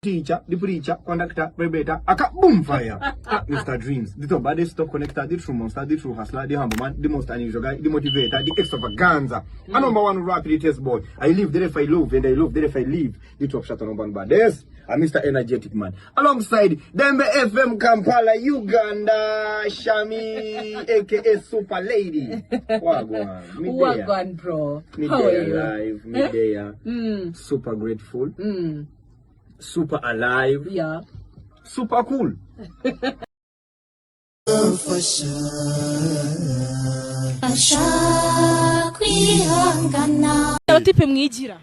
teacher, the preacher, conductor, vibrator, aka boom fire. Mr. Dreams, the top baddest top connector, the true monster, the true hustler, the humble man, the most unusual guy, the motivator, the extravaganza. A number one rapid test boy. I live there if I love, and I love there if I live. The top shot on number one baddest. I'm Mr. Energetic Man. Alongside Dembe FM Kampala, Uganda, Shami, aka Super Lady. Wagwan. Wagwan, bro. How are you? Live, midday. Super grateful. Super alive. Yeah. Super cool. Abatipe mwigira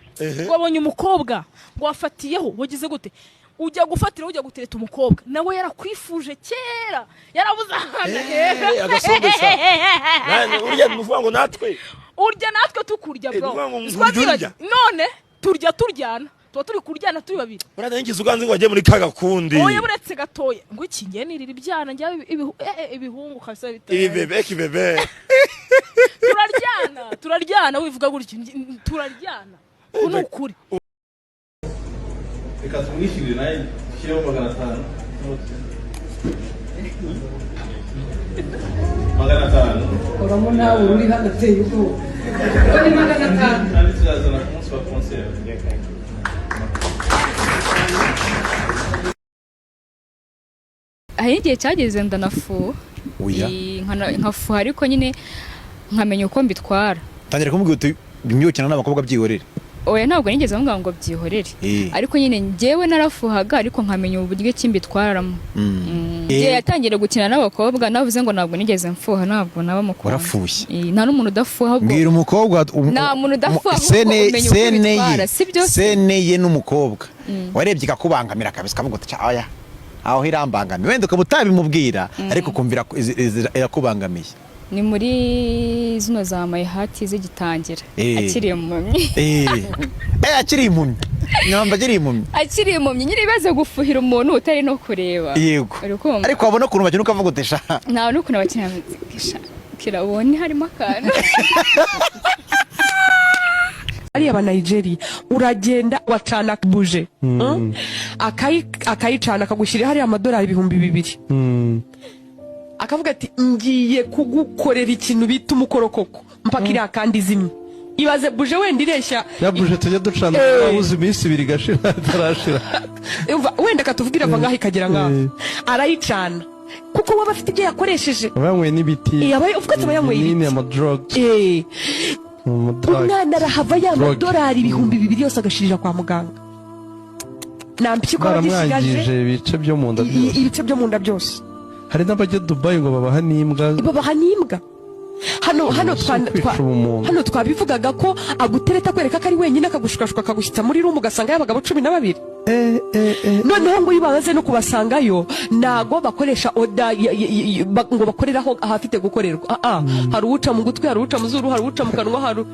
wabonye umukobwa ngo wafatiyeho wagize gute ujya gufatira ujya gutereta umukobwa nawe yarakwifuje kera yarabuze ahana agasombesa urya muvuga ngo natwe tukurya bro none turya turyana tuba turi kuryana turi babiri urada ngize uganze ngo ajye muri kaga kundi oya buretse gatoya ngo ikingiye nirira ibyana njya ibihungu kabisa biteye ibebe turaryana wivuga gutyo turaryana kuno ukuri reka tumwishyurire naye dushyiraho 500 uramo nawe uri hagateye ubwo ni 500 kandi tuzazana ku munsi wa concert. Ahigiye cyageze ndanafu nkafu ariko nyine nkamenya uko mbitwara tangira kumubwira uti imyukina n'abakobwa byihorere oya ntabwo nigeze mvuga ngo byihorere ariko nyine ngewe narafuhaga ariko nkamenya uburyo kimbitwaramo yatangira gukina n'abakobwa navuze ngo ntabwo nigeze mfuha ntabwo naba mukora warafushye nta n'umuntu udafuha ahubwo mbwira umukobwa nta muntu udafuha sene ye n'umukobwa warebye ikakubangamira kabisa kavuga uti aya aho irambangamiye wenda ukaba utabimubwira ariko kumvira irakubangamiye ni muri zino za my heart zigitangira akiriye mumye akiriye impumyi nyamba akiriye impumyi akiriye impumyi nyine ibaze gufuhira umuntu utari no kureba yego ariko wabona ukuntu bakina ukavuga utesha nta n'ukuntu bakina kirabone harimo akantu ari aba Nigeria uragenda wacana buje akayicana akagushyira hari amadolari 2,000 akavuga ati ngiye kugukorera ikintu bita umukorokoko mpaka iri akandi zimwe ibaze buje wenda ireshya ya buje tujye ducana abuze iminsi 2 gashira tarashira wenda katuvugira ava ngaho ikagera ngaho arayicana kuko waba afite ibyo yakoresheje bamwe n'ibiti yabaye uvuga ati bayanywe ni ama drugs umwana arahava ya madolari 2,000 yose agashirira kwa muganga nampyiko bagishigaje ibice byo mu nda byose hari n'abajya Dubai ngo babaha n'imbwa hano twabivugaga ko agutereta kwereka ko ari wenyine akagushukashwa akagushyitsa muri rumu ugasanga y'abagabo 12 noneho ngo yibanze no kubasangayo nago bakoresha oda ngo bakoreraho ahafite gukorerwa hari uwuca mu gutwi hari uwuca mu zuru hari uwuca mu kanwa hari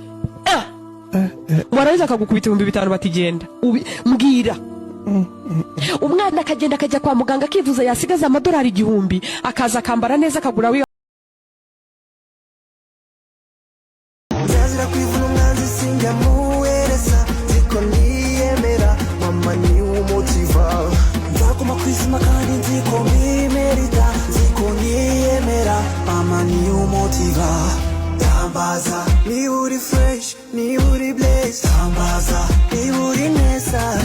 warangiza akagukubita 5,000 batigenda mbwira umwana akagenda akajya kwa muganga akivuza yasigaza amadolari 1,000 akaza akambara neza akagura yazira kwivuna umwanzi sinjya muwereza ziko niyemera mama ni umutiva nzaguma kwizima kandi nziko mbimerita ziko niyemera mama ni umutiva tambaza ni uri fresh ni uri blaze tambaza ni uri neza.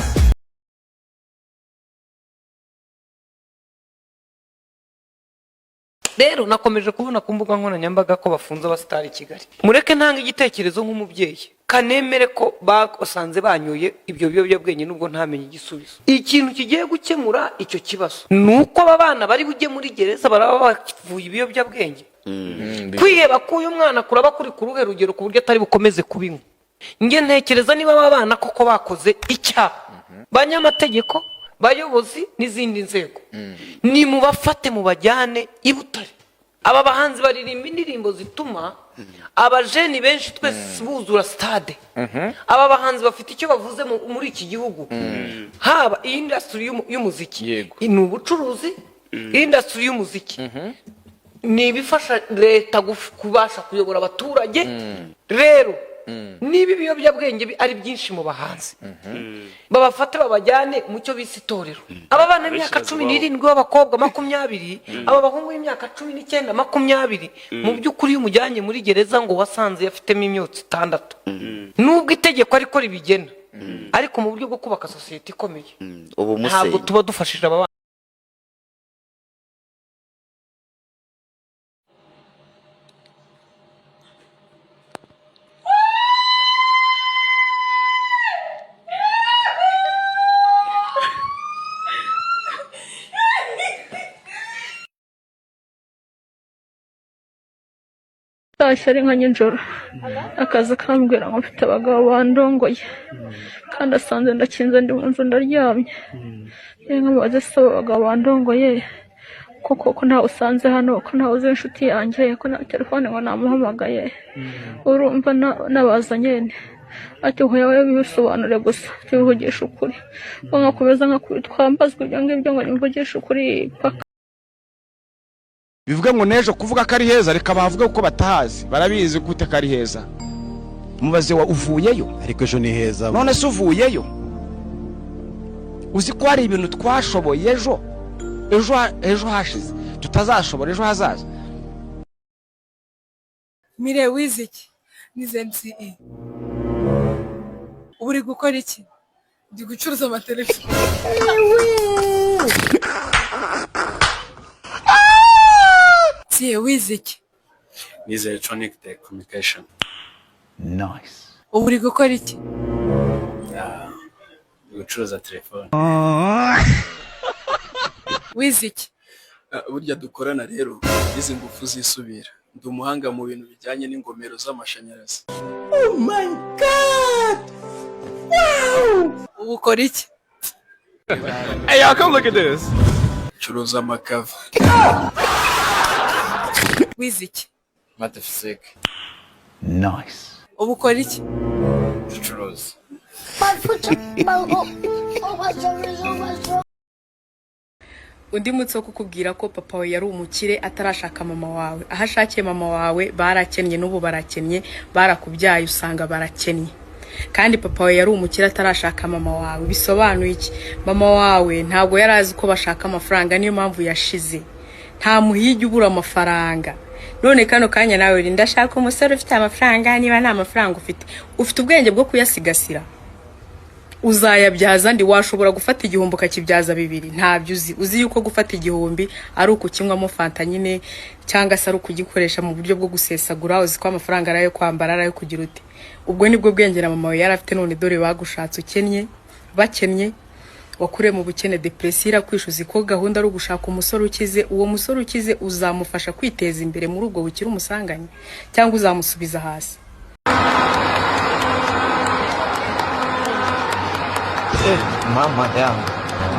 rero nakomeje kubona ku mbuga nkoranyambaga ko bafunze abasitari i Kigali mureke ntanga igitekerezo nk'umubyeyi kanemere ko basanze banyoye ibyo biyobyabwenge nubwo ntamenye igisubizo ikintu kigiye gukemura icyo kibazo nuko aba bana bari bujye muri gereza baraba bavuye ibiyobyabwenge kwiheba k'uyu mwana kuraba kuri ku ruhe rugero ku buryo atari bukomeze kubinywa nge ntekereza niba aba bana koko bakoze icyaha banyamategeko bayobozi n'izindi nzego ni mubafate mu bajyane i Butare aba bahanzi baririmba indirimbo zituma abajeni benshi twese buzura stade aba bahanzi bafite icyo bavuze muri iki gihugu haba industry y'umuziki ni ubucuruzi industry y'umuziki ni ibifasha leta kubasha kuyobora abaturage rero niba ibiyobyabwenge ari byinshi mu bahanzi babafate babajyane mu cyo bise itorero aba bana b'imyaka 17 b'abakobwa 20 aba bahungu b'imyaka 19 20 mu by'ukuri umujyanye muri gereza ngo wasanze yafitemo imyotsi 6 nubwo itegeko ariko ribigena ariko mu buryo bwo kubaka society ikomeye ntabwo tuba dufashije aba Tashye ari nka nijoro akazi kambwira ngo mfite abagabo bandongoye kandi asanze ndakinze ndi mu nzu ndaryamye nkamubaze se abagabo bandongoye ko ntawe usanze hano ko ntawe uzi inshuti yanjye ko na telefone ngo namuhamagaye urumva nabazanye ati hoya we bisobanure gusa bivugisha ukuri ngo nkakomeza twambazwe ibyo ngibyo ngo nimvugisha ukuri paka bivuga ngo nejo kuvuga ko ari heza reka bavuga uko batahazi barabizi gute ko ari heza mubaze wa uvuyeyo ariko ejo ni heza none se uvuyeyo uzi ko hari ibintu twashoboye ejo hashize tutazashobora ejo hazaza Mire wiziki nize MCE uri gukora iki ndi gucuruza amatelefone wiziki nize electronic communication. Nice. uri gukora iki gucuruza telefone wiziki burya dukorana rero izi ngufu zisubira ndi umuhanga mu bintu bijyanye n'ingomero z'amashanyarazi. Oh my god wow ubu ukora iki Hey y'all, come look at this. Curuza amakava. wiziki Matefisike. Nice. ubu ukora iki Curuza. undi munsi wo kukubwira ko papa we yari umukire atarashaka mama wawe aho ashakiye mama wawe barakennye n'ubu barakennye barakubyaye usanga barakennye kandi papa we yari umukire atarashaka mama wawe bisobanuye iki mama wawe ntabwo yari azi ko bashaka amafaranga niyo mpamvu yashize nta muhigi ubura amafaranga none kano kanya nawe ndashaka umusore ufite amafaranga niba nta mafaranga ufite ubwenge bwo kuyasigasira uzayabyaza ndi washobora gufata igihumbi ukakibyaza bibiri ntabyo uzi yuko gufata igihumbi ari ukukinywamo fanta nyine cyangwa se ari ukugikoresha mu buryo bwo gusesagura uzi ko amafaranga arayo kwambara arayo kugira ute ubwo nibwo bwenge na mama we yari afite none dore bagushatse ukennye bakennye wakure mu bukene depressira kwishuza ko gahunda ari ugushaka umusore ukize uwo musore ukize uzamufasha kwiteza imbere muri ubwo bukira umusanganye cyangwa uzamusubiza hasi Mama yangu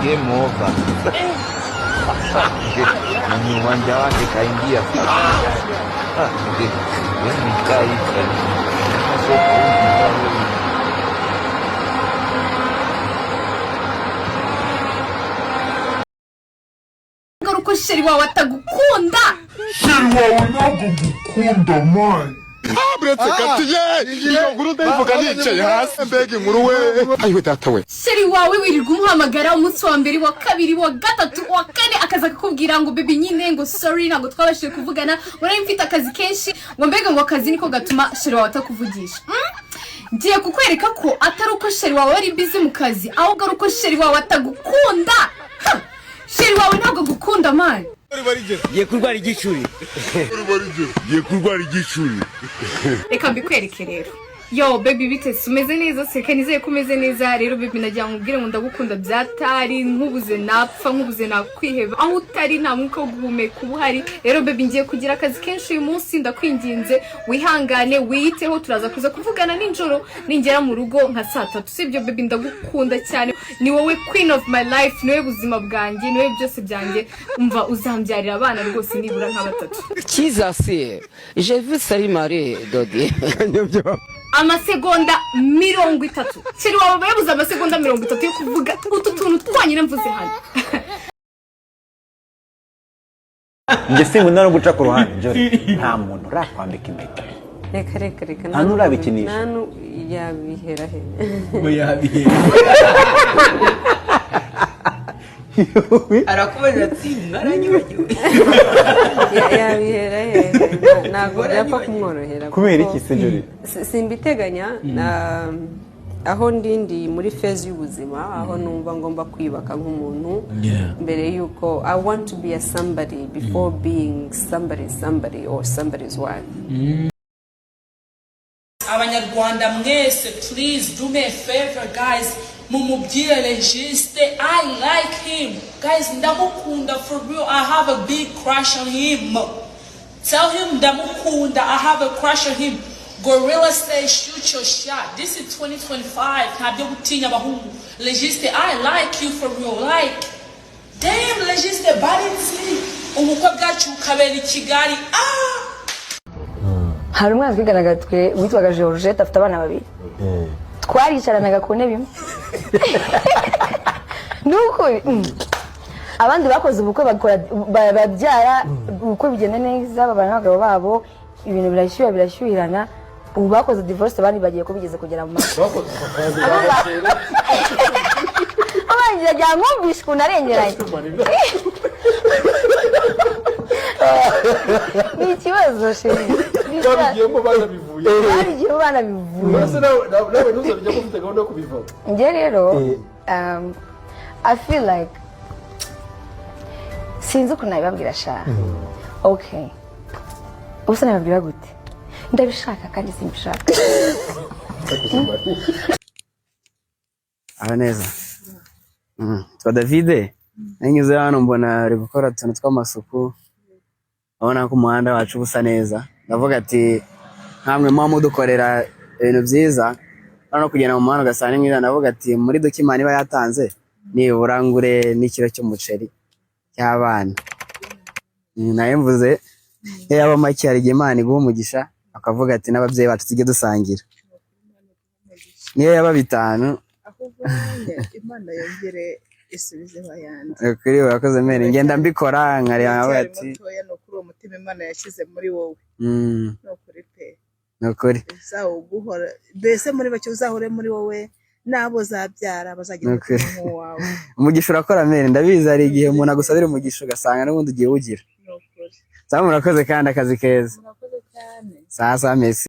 game over. Ni uwanja wake kaingia. Mimi kai. Ngaruko sheri wawe atagukunda. Sheri wawe ntabwo gukunda man. Abretse katiye iyo nkuru ndayivuga nicaye hasi mbega inkuru we ayiwe data we sheri wawe wirirwa umuhamagara umunsi wa mbere wa kabiri wa gatatu wa kane akaza kukubwira ngo baby nyine ngo sorry ntabwo twabashije kuvugana urari mfite akazi kenshi ngo mbega ngo akazi niko gatuma sheri wawe atakuvugisha ngiye kukwereka ko atari uko sheri wawe ari busy mu kazi ahubwo ari uko sheri wawe atagukunda sheri wawe ntabwo gukunda man Ye kurwara igicuri. Ye kurwara igicuri. Reka mbikwereke rero. Yo baby bitese umeze neza se kanizeye ko umeze neza rero baby najya nkubwire ngo ndagukunda byatari nkubuze napfa nkubuze nakwiheba aho utari nta mwuka wo guhumeka ubuhari rero baby ngiye kugira akazi kenshi uyu munsi ndakwinginze wihangane wiyiteho turaza kuza kuvugana ninjoro ningera mu rugo nka saa 3 sibyo baby ndagukunda cyane ni wowe queen of my life niwe buzima bwanjye niwe byose byanjye umva uzambyarira abana rwose nibura nka batatu Kizasi je veux salimare Dodi amasegonda 30 sheri wawe yabuze amasegonda 30 yo kuvuga utu tuntu twanyine mvuze hano Nje singu ndano guca ku ruhande Jori nta muntu rakwambika impeta reka reka reka Nta n'urabikinisha? nta yabihera he Ngo yabihera. arakubaza ati mwaranyibagiwe yabihera he ntabwo byapfa kumworohera Kubera iki se Jolly? simbiteganya aho ndi muri phase y'ubuzima aho numva ngomba kwibaka nk'umuntu mbere yuko I want to be a somebody before being somebody or somebody's wife. Abanyarwanda mwese please do me a favor guys mumubwire Registe I like him guys ndamukunda for real I have a big crush on him. Tell him ndamukunda I have a crush on him. Gorilla say shoot your shot. This is 2025. Ntabyo gutinya abahungu. Registe I like you for real like damn Registe barinzi ubukwe bwacu kabera I Kigali hari umwana twiganaga twe witwaga Georgette afite abana babiri twaricaranaga ku ntebe imwe nuko abandi bakoze ubukwe babyara ubukwe bigenda neza babana n'abagabo babo ibintu birashyuhirana ubu bakoze divorce abandi bagiye kubigeze kugera mu maso abandi bajya mwumvisha ukuntu arengeranye ni ikibazo sheri babigiyemo banabivuye ese nawe ntuzabijya mufite gahunda yo kubivamo njye rero I feel like sinzi ukuntu nabibabwira sha okay ubusa nabibabwira gute ndabishaka kandi simbishaka aha neza twa Davide nanyuze hano mbona ari gukora utuntu tw'amasuku abona ko umuhanda wacu busa neza ndavuga ati nkamwe mudukorera ibintu byiza no kugenda mu muhanda ugasanga mwiza ndavuga ati muri dokimani iba yatanze nibura ngure n'ikiro cy'umuceri cy'abana naye mvuze yaba make hari Imana iguha umugisha akavuga ati n'ababyeyi bacu tujye dusangira niyo yaba bitanu Imana yongere isubize bayandi kuri we yakoze mene ngenda mbikora nkareba ati no kuri uwo mutima Imana yashyize muri wowe no kuri pe nokuri uzaguhora mbese muri bake uzahore muri wowe nabo zabyara bazagira umutima wawe umugisha urakora mene ndabizi hari igihe umuntu agusabira umugisha ugasanga n'ubundi ugiye ugira murakoze kandi akazi keza sasa Messi